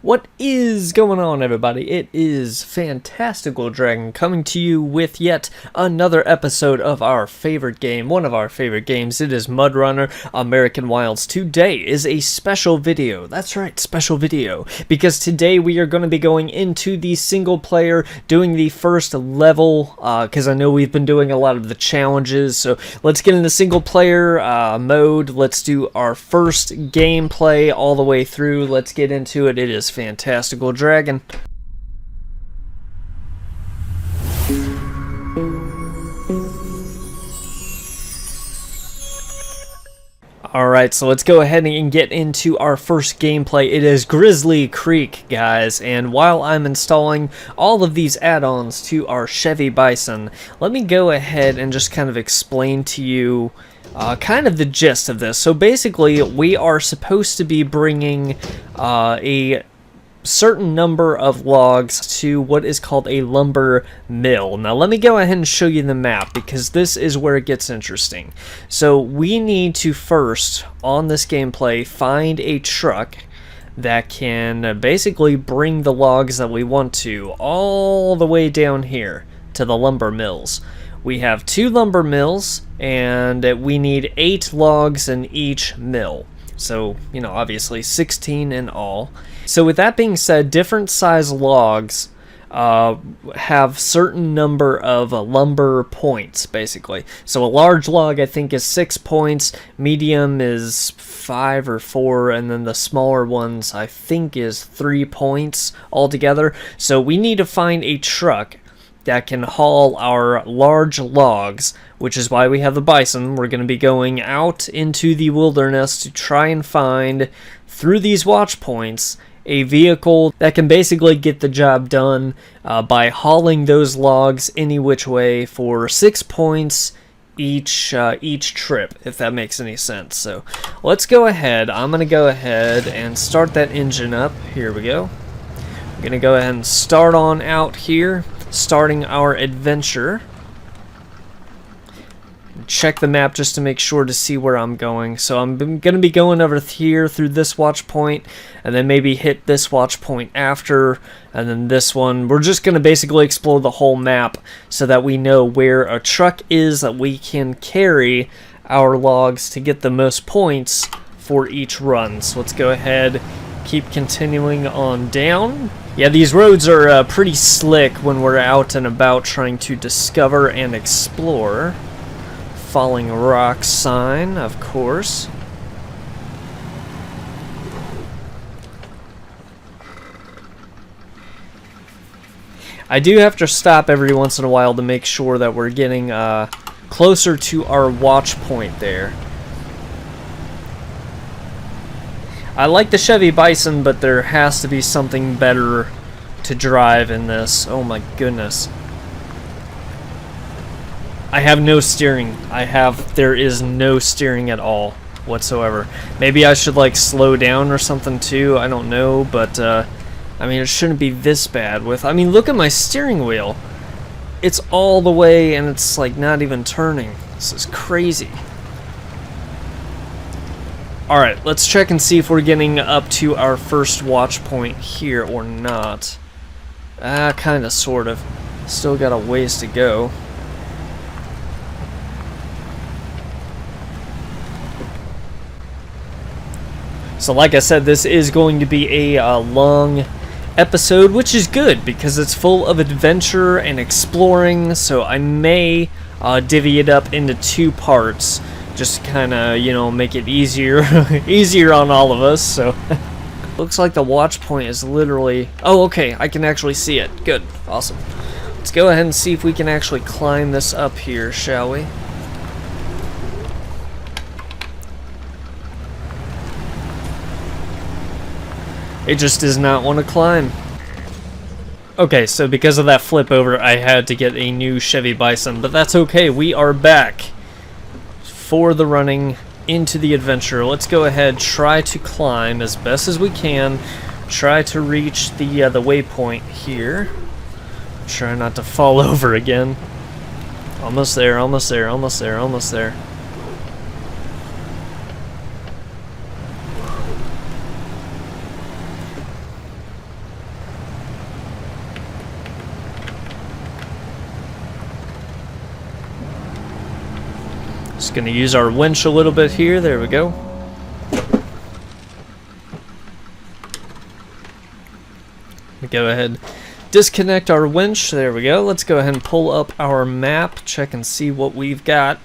What is going on, everybody? It is Fantastical Dragon coming to you with yet another episode of our favorite game, one of our favorite games. It is Mudrunner American Wilds. Today is a special video. That's right, special video. Because today we are going to be going into the single player, doing the first level, because I know we've been doing a lot of the challenges. So let's get into single player mode. Let's do our first gameplay all the way through. Let's get into it. It is Fantastical Dragon. Alright, so let's go ahead and get into our first gameplay. It is Grizzly Creek, guys, and while I'm installing all of these add-ons to our Chevy Bison, let me go ahead and just kind of explain to you kind of the gist of this. So basically, we are supposed to be bringing a certain number of logs to what is called a lumber mill. Now let me go ahead and show you the map, because this is where it gets interesting. So we need to first, on this gameplay, find a truck that can basically bring the logs that we want to all the way down here to the lumber mills. We have 2 lumber mills, and we need 8 logs in each mill. So, you know, obviously 16 in all. So with that being said, different size logs have certain number of lumber points, basically. So a large log, I think, is 6 points, medium is 5 or 4, and then the smaller ones, I think, is 3 points altogether. So we need to find a truck that can haul our large logs, which is why we have the bison. We're going to be going out into the wilderness to try and find, through these watch points, a vehicle that can basically get the job done by hauling those logs any which way for 6 points each trip, if that makes any sense. So let's go ahead. I'm going to go ahead and start that engine up. Here we go. I'm going to go ahead and start on out here, starting our adventure. Check the map just to make sure to see where I'm going. So I'm going to be going over here through this watch point, and then maybe hit this watch point after, and then this one. We're just going to basically explore the whole map so that we know where a truck is that we can carry our logs to get the most points for each run. So let's go ahead, keep continuing on down. Yeah, these roads are pretty slick when we're out and about trying to discover and explore. Falling rock sign, of course. I do have to stop every once in a while to make sure that we're getting closer to our watch point there. I like the Chevy Bison, but there has to be something better to drive in this. Oh my goodness. I have no steering. There is no steering at all whatsoever. Maybe I should like slow down or something too. I don't know, but I mean, it shouldn't be this bad I mean, look at my steering wheel. It's all the way and it's like not even turning. This is crazy. Alright, let's check and see if we're getting up to our first watch point here or not. Kinda, sort of. Still got a ways to go. So like I said, this is going to be a long episode, which is good because it's full of adventure and exploring, so I may divvy it up into 2 parts just to kind of, you know, make it easier easier on all of us. So looks like the watch point is literally... Oh, okay, I can actually see it. Good. Awesome. Let's go ahead and see if we can actually climb this up here, shall we? It just does not want to climb. Okay, so because of that flip over, I had to get a new Chevy Bison, but that's okay. We are back for the running into the adventure. Let's go ahead, try to climb as best as we can. Try to reach the waypoint here. Try not to fall over again. Almost there, almost there, almost there, almost there. Just gonna use our winch a little bit here. There we go. Go ahead, disconnect our winch. There we go. Let's go ahead and pull up our map, check and see what we've got.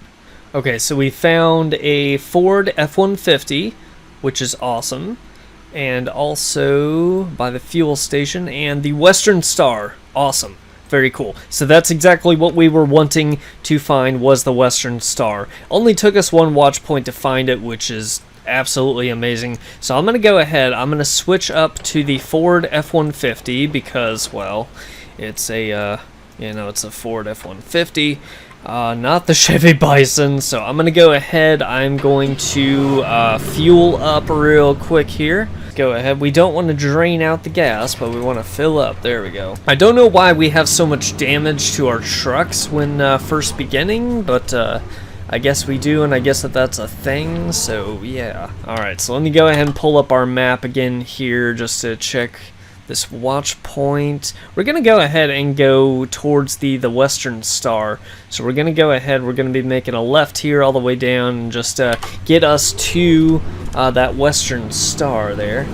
Okay, so we found a Ford F-150, which is awesome, and also by the fuel station, and the Western Star. Awesome. Very cool. So that's exactly what we were wanting to find, was the Western Star. Only took us one watch point to find it, which is absolutely amazing. So I'm going to go ahead, I'm going to switch up to the Ford F-150 because, well, it's a, it's a Ford F-150, not the Chevy Bison. So I'm going to go ahead, I'm going to fuel up real quick here. Go ahead, we don't want to drain out the gas, but we want to fill up. There we go. I don't know why we have so much damage to our trucks when first beginning, but I guess we do, and I guess that's a thing, so yeah. Alright, so let me go ahead and pull up our map again here just to check this watch point. We're going to go ahead and go towards the Western Star. So we're going to go ahead, we're going to be making a left here all the way down and just get us to that Western Star there.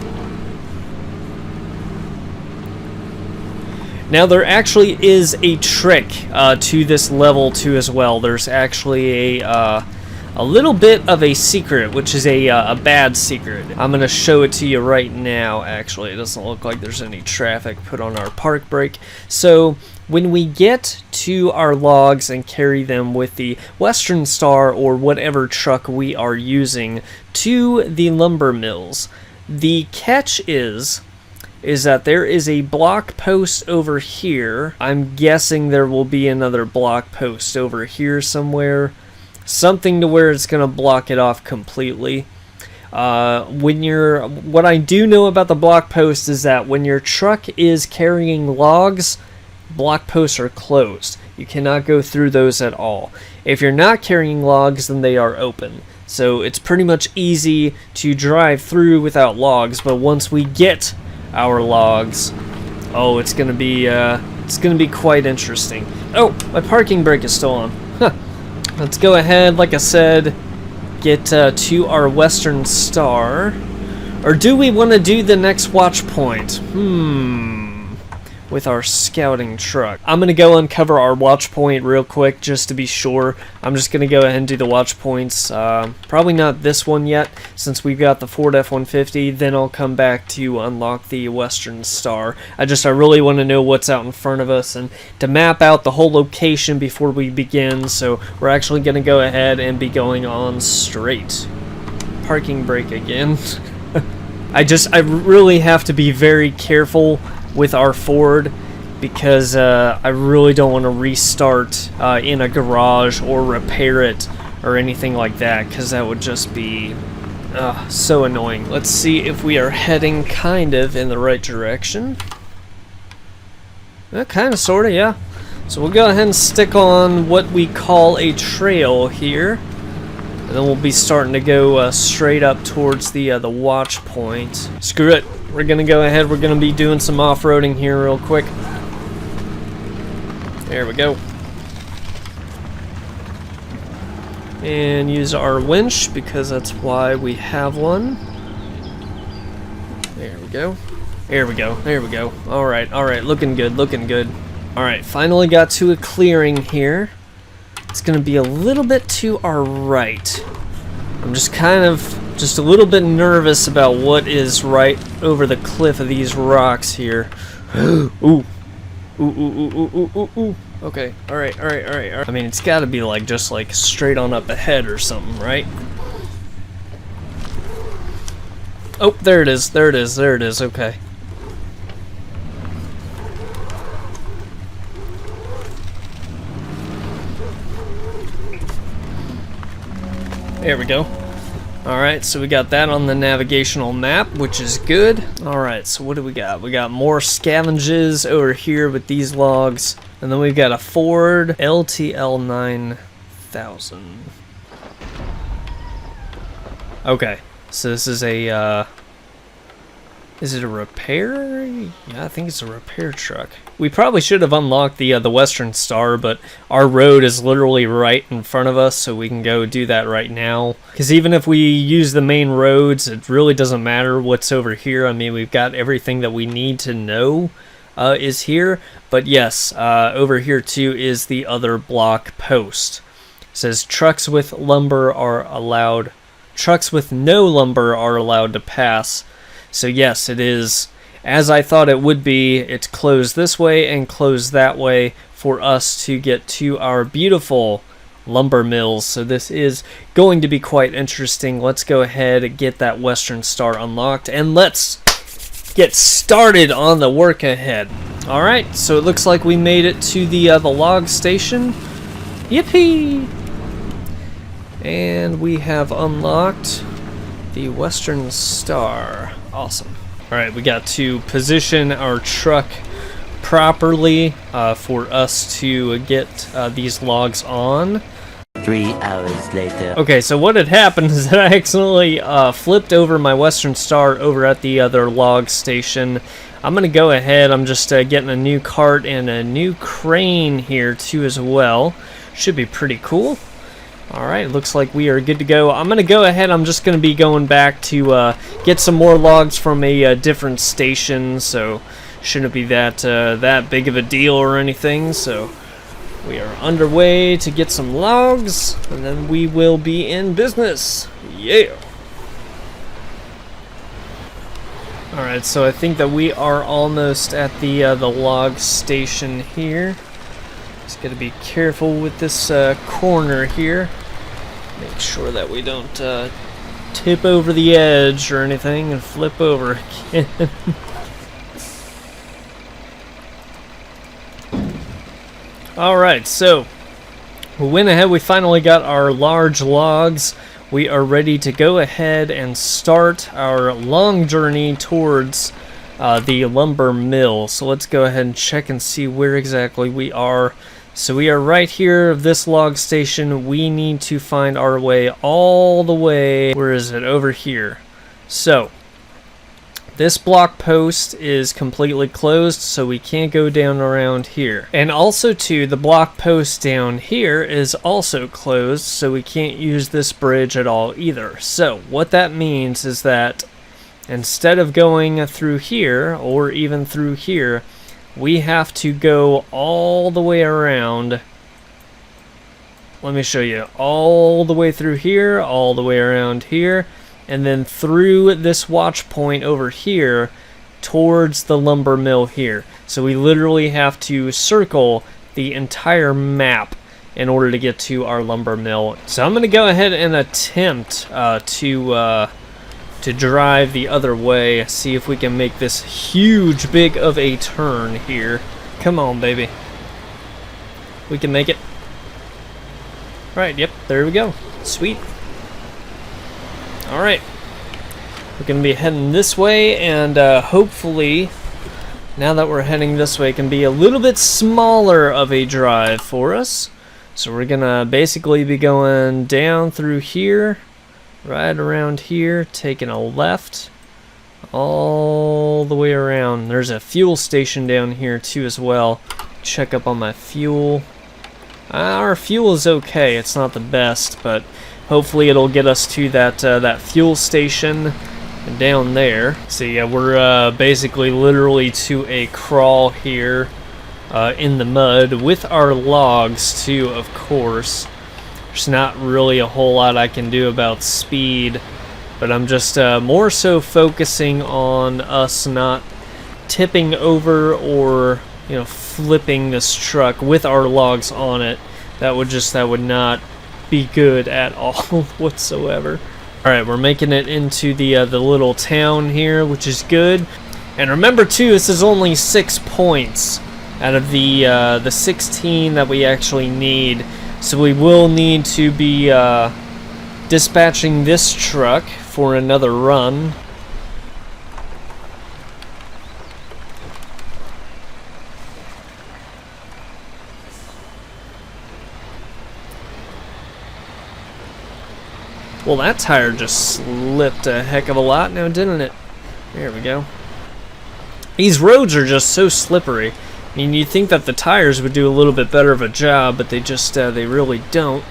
Now there actually is a trick to this level too as well. There's actually a little bit of a secret, which is a bad secret. I'm going to show it to you right now. Actually, it doesn't look like there's any traffic. Put on our park brake. So when we get to our logs and carry them with the Western Star or whatever truck we are using to the lumber mills, the catch is that there is a block post over here. I'm guessing there will be another block post over here somewhere. Something to where it's going to block it off completely. What I do know about the block post is that when your truck is carrying logs, block posts are closed. You cannot go through those at all. If you're not carrying logs, then they are open. So it's pretty much easy to drive through without logs, but once we get our logs, oh, it's gonna be quite interesting. Oh, my parking brake is still on. Huh. Let's go ahead, like I said, get to our Western Star. Or do we want to do the next watch point? With our scouting truck. I'm going to go uncover our watch point real quick just to be sure. I'm just going to go ahead and do the watch points. Probably not this one yet since we've got the Ford F-150. Then I'll come back to unlock the Western Star. I really want to know what's out in front of us and to map out the whole location before we begin. So we're actually going to go ahead and be going on straight. Parking brake again. I really have to be very careful with our Ford because I really don't want to restart in a garage or repair it or anything like that, because that would just be so annoying. Let's see if we are heading kind of in the right direction. Kind of, sort of, yeah. So we'll go ahead and stick on what we call a trail here, and then we'll be starting to go straight up towards the watch point. Screw it. We're going to go ahead, we're going to be doing some off-roading here real quick. There we go. And use our winch because that's why we have one. There we go. There we go. There we go. Alright, alright. Looking good, looking good. Alright, finally got to a clearing here. It's going to be a little bit to our right. I'm just a little bit nervous about what is right over the cliff of these rocks here. Ooh. Ooh, ooh, ooh, ooh, ooh, ooh. Okay, alright, alright, alright, alright. I mean, it's gotta be just straight on up ahead or something, right? Oh, there it is, there it is, there it is, okay. There we go. Alright, so we got that on the navigational map, which is good. Alright, so what do we got? We got more scavenges over here with these logs. And then we've got a Ford LTL 9000. Okay, so this is a Is it a repair? Yeah, I think it's a repair truck. We probably should have unlocked the Western Star, but our road is literally right in front of us, so we can go do that right now. Because even if we use the main roads, it really doesn't matter what's over here. I mean, we've got everything that we need to know is here. But yes, over here too is the other block post. It says trucks with lumber are allowed. Trucks with no lumber are allowed to pass. So yes, it is as I thought it would be. It's closed this way and closed that way for us to get to our beautiful lumber mills. So this is going to be quite interesting. Let's go ahead and get that Western Star unlocked and let's get started on the work ahead. Alright, so it looks like we made it to the log station. Yippee! And we have unlocked the Western Star. Awesome. Alright, we got to position our truck properly for us to get these logs on. 3 hours later. Okay, so what had happened is that I accidentally flipped over my Western Star over at the other log station. I'm going to go ahead, I'm just getting a new cart and a new crane here too as well. Should be pretty cool. Alright, looks like we are good to go. I'm going to go ahead, I'm just going to be going back to get some more logs from a different station, so shouldn't be that big of a deal or anything. So we are underway to get some logs, and then we will be in business. Yeah! Alright, so I think that we are almost at the log station here. Just gotta be careful with this corner here. Make sure that we don't tip over the edge or anything and flip over again. Alright, so we went ahead, we finally got our large logs. We are ready to go ahead and start our long journey towards the lumber mill. So let's go ahead and check and see where exactly we are. So we are right here of this log station. We need to find our way all the way. Where is it? Over here. So this block post is completely closed, so we can't go down around here. And also too, the block post down here is also closed, so we can't use this bridge at all either. So what that means is that instead of going through here or even through here, we have to go all the way around. Let me show you. All the way through here, all the way around here, and then through this watch point over here towards the lumber mill here. So we literally have to circle the entire map in order to get to our lumber mill. So I'm going to go ahead and attempt to drive the other way, see if we can make this huge big of a turn here. Come on, baby. We can make it. Right, yep, there we go. Sweet. Alright. We're going to be heading this way, and hopefully, now that we're heading this way, it can be a little bit smaller of a drive for us. So we're going to basically be going down through here, right around here, taking a left all the way around. There's a fuel station down here too as well. Check up on my fuel. Our fuel is okay, it's not the best, but hopefully it'll get us to that fuel station down there. So yeah, we're basically literally to a crawl here in the mud with our logs too, of course. There's not really a whole lot I can do about speed, but I'm just more so focusing on us not tipping over or, you know, flipping this truck with our logs on it. That would not be good at all whatsoever. Alright, we're making it into the little town here, which is good. And remember too, this is only 6 points out of the 16 that we actually need. So we will need to be dispatching this truck for another run. Well, that tire just slipped a heck of a lot now, didn't it? There we go. These roads are just so slippery. I mean, you'd think that the tires would do a little bit better of a job, but they just, they really don't.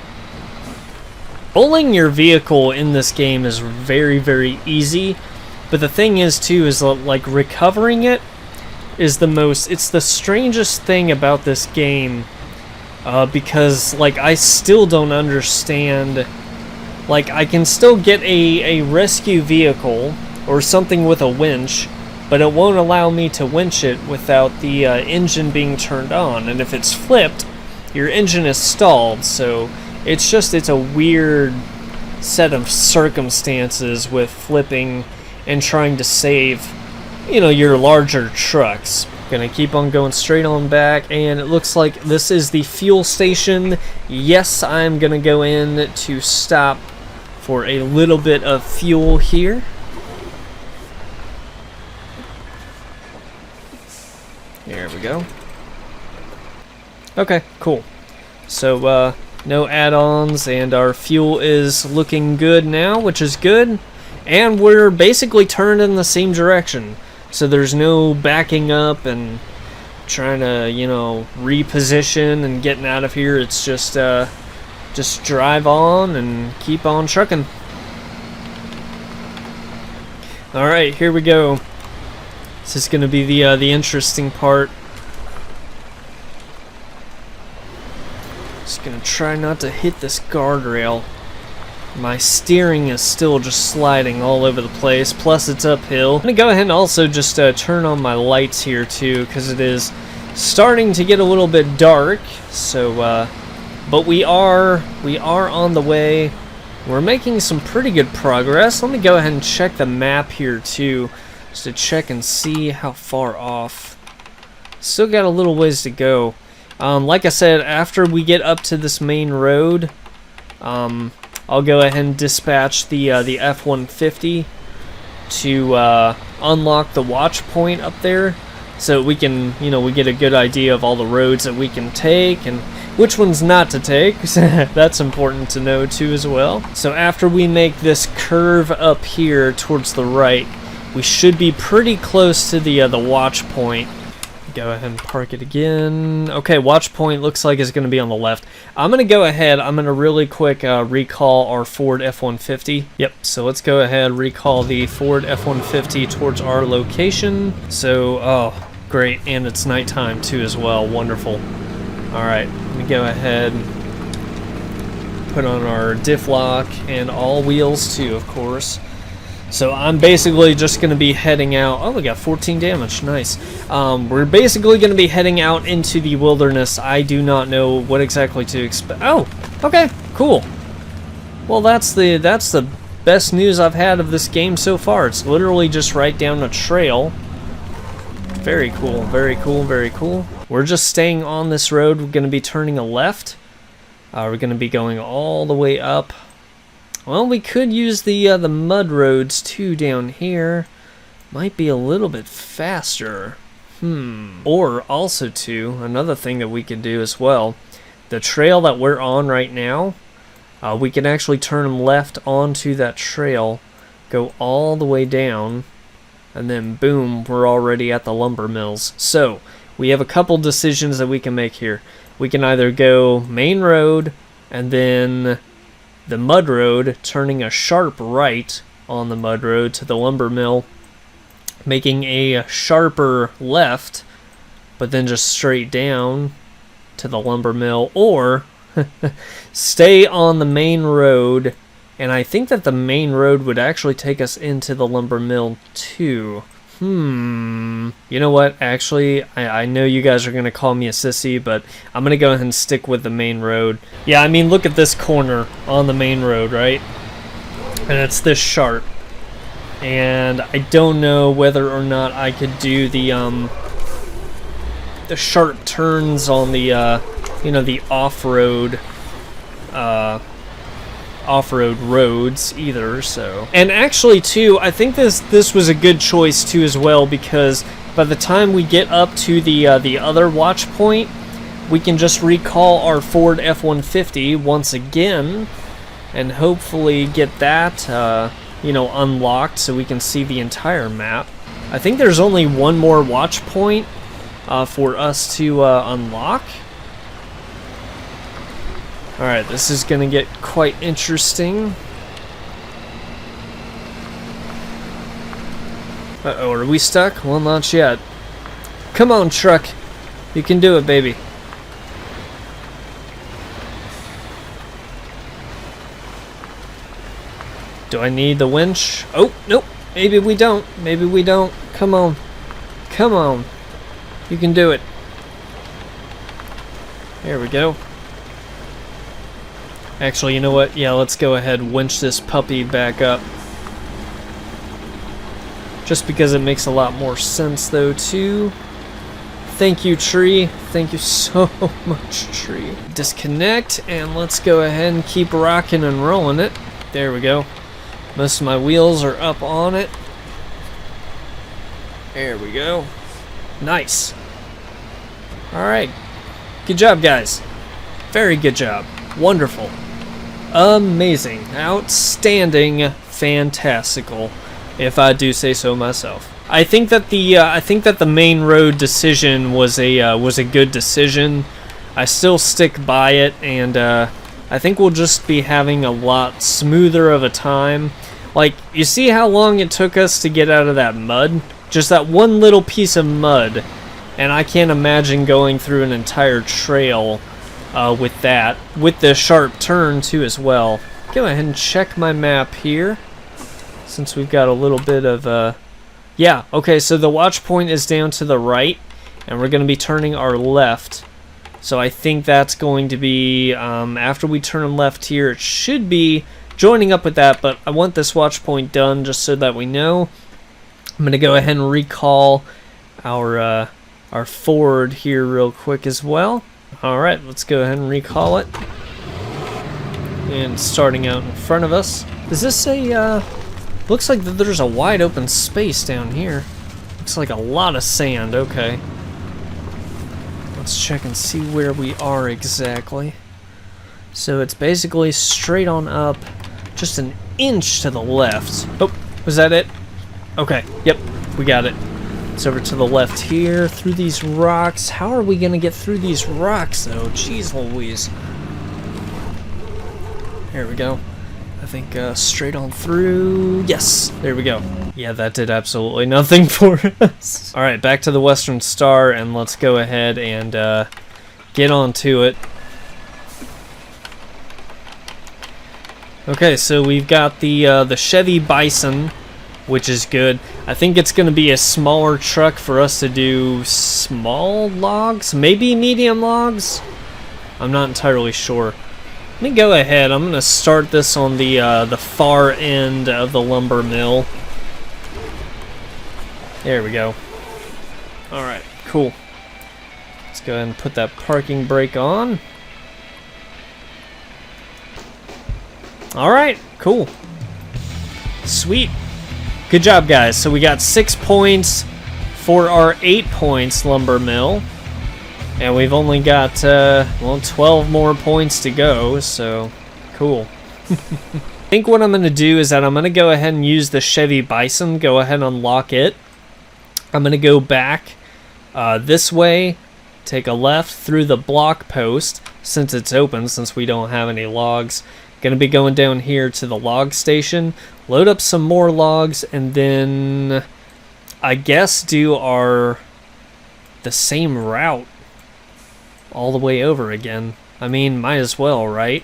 Pulling your vehicle in this game is very, very easy, but the thing is, too, is like recovering it is it's the strangest thing about this game, because, like, I still don't understand, like, I can still get a rescue vehicle or something with a winch, but it won't allow me to winch it without the engine being turned on. And if it's flipped, your engine is stalled. So it's a weird set of circumstances with flipping and trying to save, you know, your larger trucks. Gonna keep on going straight on back, and it looks like this is the fuel station. Yes, I'm gonna go in to stop for a little bit of fuel here. There we go. Okay, cool. So, no add-ons, and our fuel is looking good now, which is good. And we're basically turned in the same direction. So there's no backing up and trying to, you know, reposition and getting out of here. It's just drive on and keep on trucking. Alright, here we go. This is going to be the interesting part. Just going to try not to hit this guardrail. My steering is still just sliding all over the place, plus it's uphill. I'm going to go ahead and also just turn on my lights here too, because it is starting to get a little bit dark. So, but we are on the way. We're making some pretty good progress. Let me go ahead and check the map here too, just to check and see how far off. Still got a little ways to go. Like I said, after we get up to this main road, I'll go ahead and dispatch the F-150 to unlock the watch point up there, so we can, you know, we get a good idea of all the roads that we can take and which ones not to take. That's important to know too as well. So after we make this curve up here towards the right, we should be pretty close to the watch point. Go ahead and park it again. Okay, watch point looks like it's going to be on the left. I'm going to go ahead. I'm going to really quick recall our Ford F-150. Yep, so let's go ahead, recall the Ford F-150 towards our location. So, oh, great, and it's nighttime too as well. Wonderful. All right, let me go ahead, put on our diff lock and all wheels too, of course. So I'm basically just going to be heading out. Oh, we got 14 damage. Nice. We're basically going to be heading out into the wilderness. I do not know what exactly to expect. Oh, okay, cool. Well, that's the best news I've had of this game so far. It's literally just right down a trail. Very cool, very cool, very cool. We're just staying on this road. We're going to be turning a left. We're going to be going all the way up. Well, we could use the mud roads too down here. Might be a little bit faster. Or also too, another thing that we could do as well, the trail that we're on right now, we can actually turn left onto that trail, go all the way down, and then boom, we're already at the lumber mills. So we have a couple decisions that we can make here. We can either go main road and then the mud road, turning a sharp right on the mud road to the lumber mill, making a sharper left, but then just straight down to the lumber mill, or stay on the main road, and I think that the main road would actually take us into the lumber mill too. You know what? Actually, I know you guys are going to call me a sissy, but I'm going to go ahead and stick with the main road. Yeah, I mean, look at this corner on the main road, right? And it's this sharp. And I don't know whether or not I could do the sharp turns on the, you know, the off-road roads either. So, and actually too, I think this was a good choice too as well, because by the time we get up to the other watch point, we can just recall our Ford F-150 once again and hopefully get that you know, unlocked so we can see the entire map. I think there's only one more watch point for us to unlock. Alright, this is going to get quite interesting. Uh-oh, are we stuck? Well, not yet. Come on, truck. You can do it, baby. Do I need the winch? Oh, nope. Maybe we don't. Maybe we don't. Come on. Come on. You can do it. There we go. Actually, you know what? Yeah, let's go ahead and winch this puppy back up. Just because it makes a lot more sense, though, too. Thank you, tree. Thank you so much, tree. Disconnect, and let's go ahead and keep rocking and rolling it. There we go. Most of my wheels are up on it. There we go. Nice. Alright. Good job, guys. Very good job. Wonderful. Amazing. Outstanding. Fantastical. If I do say so myself. I think that the main road decision was a good decision. I still stick by it, and I think we'll just be having a lot smoother of a time. Like, you see how long it took us to get out of that mud? Just that one little piece of mud. And I can't imagine going through an entire trail with that. With the sharp turn, too, as well. Go ahead and check my map here. Since we've got a little bit of... Yeah, okay, so the watch point is down to the right. And we're going to be turning our left. So I think that's going to be... after we turn left here, it should be joining up with that. But I want this watch point done just so that we know. I'm going to go ahead and recall our Ford here real quick as well. Alright, let's go ahead and recall it. And starting out in front of us. Is this a... looks like there's a wide open space down here. Looks like a lot of sand, okay. Let's check and see where we are exactly. So it's basically straight on up, just an inch to the left. Oh, was that it? Okay, yep, we got it. It's over to the left here, through these rocks. How are we gonna get through these rocks, though? Jeez Louise. There we go. I think straight on through. Yes, there we go. Yeah, that did absolutely nothing for us. Alright, back to the Western Star, and let's go ahead and get on to it. Okay, so we've got the Chevy Bison, which is good. I think it's going to be a smaller truck for us to do small logs, maybe medium logs. I'm not entirely sure. Let me go ahead. I'm going to start this on the far end of the lumber mill. There we go. All right, cool. Let's go ahead and put that parking brake on. All right, cool. Sweet. Good job, guys. So we got 6 points for our 8 points lumber mill. And we've only got, well, 12 more points to go, so cool. I think what I'm going to do is that I'm going to go ahead and use the Chevy Bison, go ahead and unlock it. I'm going to go back this way, take a left through the block post, since it's open, since we don't have any logs. Going to be going down here to the log station, load up some more logs, and then I guess do the same route all the way over again. I mean, might as well, right?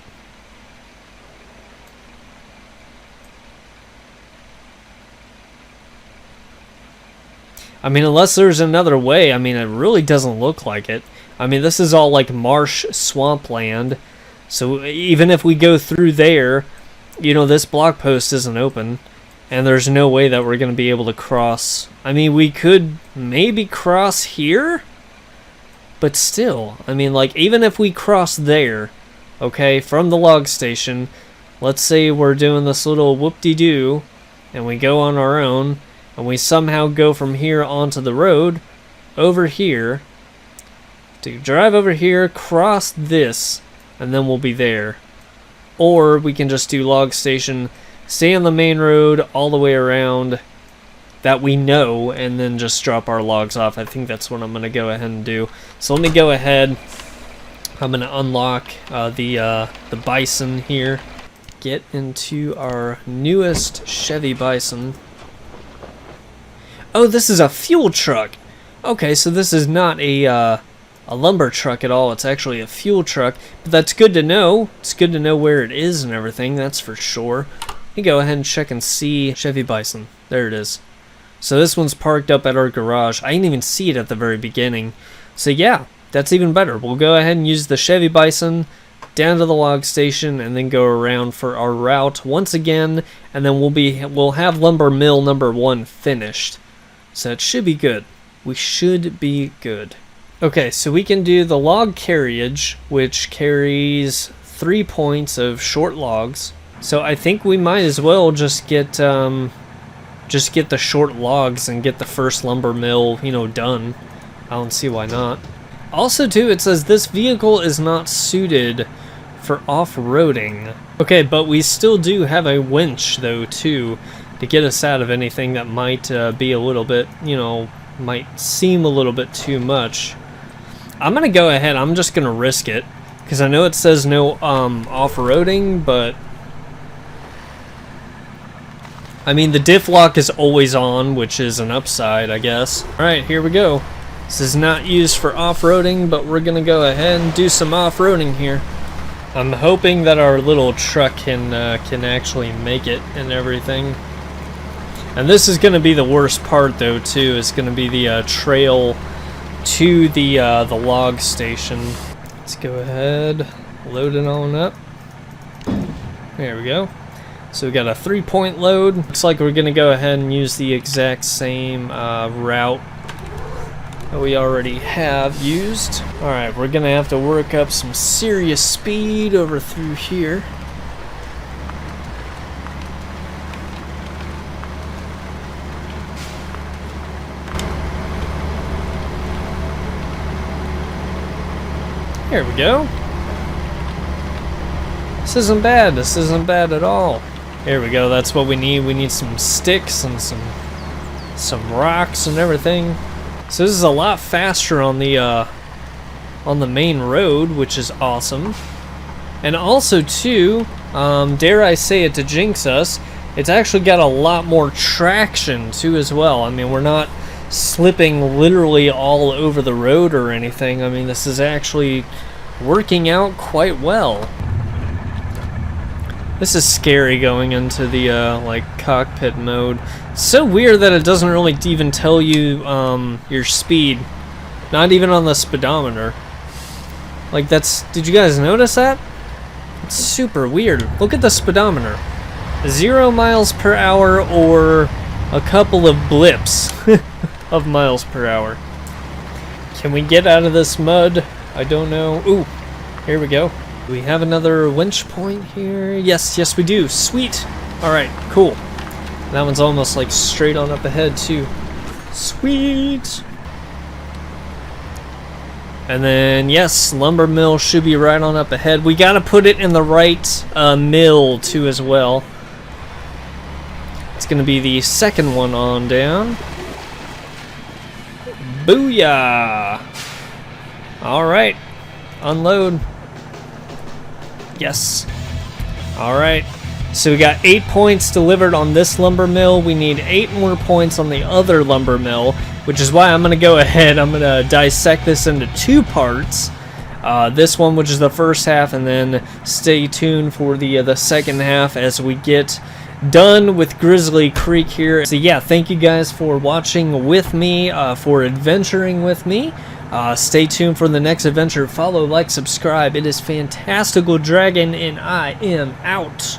I mean, unless there's another way. I mean, it really doesn't look like it. I mean, this is all like marsh swampland. So even if we go through there, you know, this block post isn't open. And there's no way that we're going to be able to cross. I mean, we could maybe cross here? But still, I mean, like, even if we cross there, okay, from the log station, let's say we're doing this little whoop-de-doo, and we go on our own, and we somehow go from here onto the road, over here, to drive over here, cross this, and then we'll be there. Or we can just do log station, stay on the main road all the way around, that we know, and then just drop our logs off. I think that's what I'm going to go ahead and do. So let me go ahead. I'm going to unlock the Bison here. Get into our newest Chevy Bison. Oh, this is a fuel truck. Okay, so this is not a lumber truck at all. It's actually a fuel truck. But that's good to know. It's good to know where it is and everything, that's for sure. Let me go ahead and check and see Chevy Bison. There it is. So this one's parked up at our garage. I didn't even see it at the very beginning. So yeah, that's even better. We'll go ahead and use the Chevy Bison down to the log station and then go around for our route once again, and then we'll have lumber mill number 1 finished. So it should be good. We should be good. Okay, so we can do the log carriage, which carries 3 points of short logs. So I think we might as well just get the short logs and get the first lumber mill, you know, done. I don't see why not. Also, too, it says this vehicle is not suited for off-roading. Okay, but we still do have a winch, though, too, to get us out of anything that might be a little bit, you know, might seem a little bit too much. I'm going to go ahead. I'm just going to risk it, because I know it says no off-roading, but I mean, the diff lock is always on, which is an upside, I guess. Alright, here we go. This is not used for off-roading, but we're going to go ahead and do some off-roading here. I'm hoping that our little truck can actually make it and everything. And this is going to be the worst part, though, too. It's going to be the trail to the log station. Let's go ahead, load it on up. There we go. So we got a 3-point load. Looks like we're going to go ahead and use the exact same route that we already have used. Alright, we're going to have to work up some serious speed over through here. There we go. This isn't bad. This isn't bad at all. Here we go. That's what we need. We need some sticks and some rocks and everything. So this is a lot faster on the main road, which is awesome. And also too, dare I say it to jinx us, it's actually got a lot more traction too as well. I mean, we're not slipping literally all over the road or anything. I mean, this is actually working out quite well. This is scary going into the like cockpit mode. It's so weird that it doesn't really even tell you your speed, not even on the speedometer. Like that's, did you guys notice that? It's super weird. Look at the speedometer. 0 miles per hour or a couple of blips of miles per hour. Can we get out of this mud? I don't know. Ooh, here we go. Do we have another winch point here? Yes, yes we do. Sweet. Alright, cool. That one's almost like straight on up ahead too. Sweet. And then, yes, lumber mill should be right on up ahead. We gotta put it in the right mill too as well. It's gonna be the second one on down. Booyah! Alright, unload. Yes. Alright, so we got 8 points delivered on this lumber mill. We need 8 more points on the other lumber mill, which is why I'm going to go ahead. I'm going to dissect this into 2 parts. This one, which is the first half, and then stay tuned for the second half as we get done with Grizzly Creek here. So yeah, thank you guys for watching with me, for adventuring with me. Stay tuned for the next adventure. Follow, like, subscribe. It is Fantastical Dragon, and I am out.